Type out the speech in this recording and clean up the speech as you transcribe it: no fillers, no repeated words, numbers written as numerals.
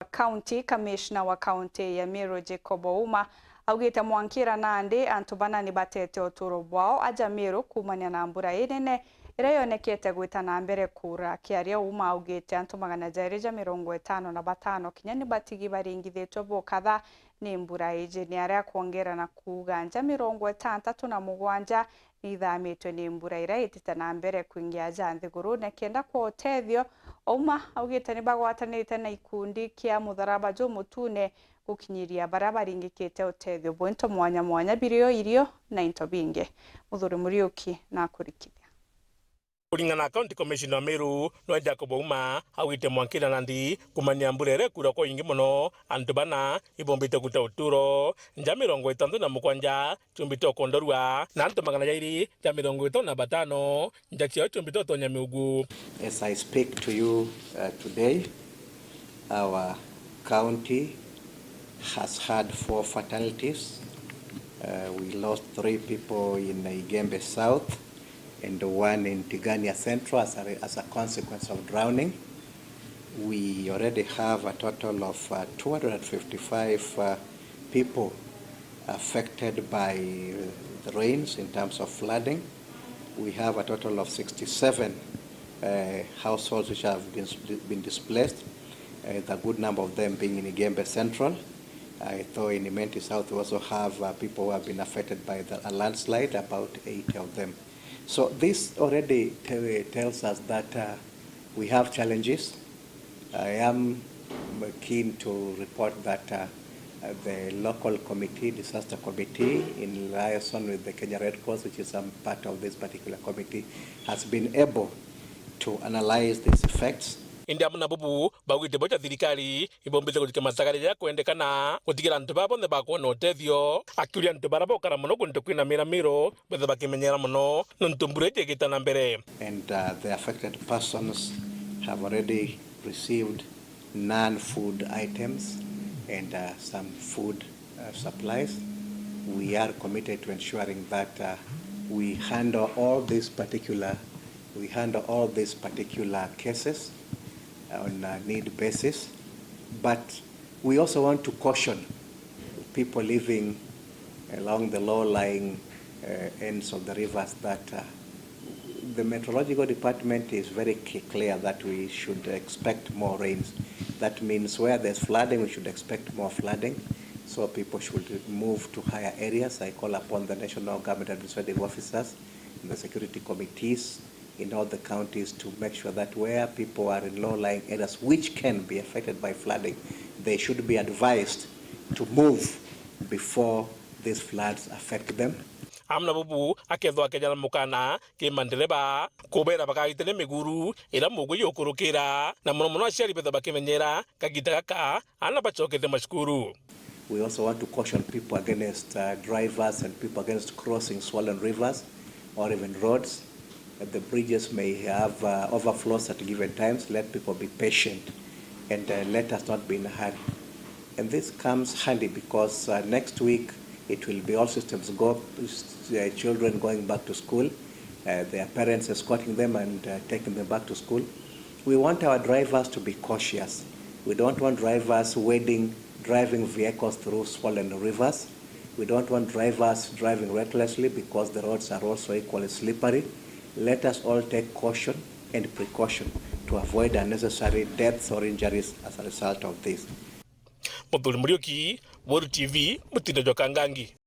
Kaunti, Kamishina wa Kaunti ya MERU OUMA augite mwankira nandi antu bana ni batete uturo bwao aja MERU kumania na mbura inene ira yonekete gwita na mbere kura kiaria OUMA augite antu 255 kinya ni batigi baringithitwe bukatha ni mbura ije ni aria kuongera na kuga nja 67 ni ITHAMITUE ni mbura ira itite na mbere kuingia ja nthiguru na kenda kwa utethio OUMA augite ni bagwatanite na ikundi kia mutharaba mutune gukinyiria barabaringikite utethio bwento mwanya mwanya birio irio na into binge muthuri Muriuki na kurikithia KURINGANA County Commissioner MERU no Jacob OUMA augite mwankira nandi kumania mbura kura kwa ingi muno antu bana ibombite guta UTURO nja 67 chumbite kondorua na antu 255 nja cio chumbite tonya miugu. As I speak to you today, our county has had 4 fatalities. We lost 3 people in Igembe South and 1 in Tigania Central as a consequence of drowning. We already have a total of 255 people affected by the rains in terms of flooding. We have a total of 67 households which have been displaced, the good number of them being in Igembe Central. Though in Imenti South we also have people who have been affected by a landslide, about 80 of them. So this already tells us that we have challenges. I am keen to report that the local committee, disaster committee, in liaison with the Kenya Red Cross, which is part of this particular committee, has been able to analyze these effects. India muna BUBU bagwite bocha thirikari ibombite gutika masakari ya kuendekana gutigira antu babone bakwona utethio akiuria antu barabo kara muno kuntu kwina miramiro bethe bakimenyera muno nontumburete gitana mbere. And the affected persons have already received non-food items and some food supplies. We are committed to ensuring that we handle all these particular cases on a need basis, but we also want to caution people living along the low-lying ends of the rivers that the meteorological department is very clear that we should expect more rains. That means where there's flooding, we should expect more flooding. So people should move to higher areas. I call upon the national government administrative officers and the security committees in all the counties to make sure that where people are in low-lying areas which can be affected by flooding, they should be advised to move before these floods affect them. Amna BUBU akethwa kenya mukana ke mandereba kubera bakaitene miguru ira mugu yokurukira na muno aciari betha bakimenyera kagita gaka ana bachokete mashukuru. We also want to caution people against drivers and people against crossing swollen rivers or even roads. The bridges may have overflows at given times. Let people be patient and let us not be in a hurry. And this comes handy because next week it will be all systems go, children going back to school, their parents escorting them and taking them back to school. We want our drivers to be cautious. We don't want drivers driving vehicles through swollen rivers. We don't want drivers driving recklessly because the roads are also equally slippery. Let us all take caution and precaution to avoid unnecessary deaths or injuries as a result of this. Muthuri Muriuki, World TV, Mutino Jokangangi.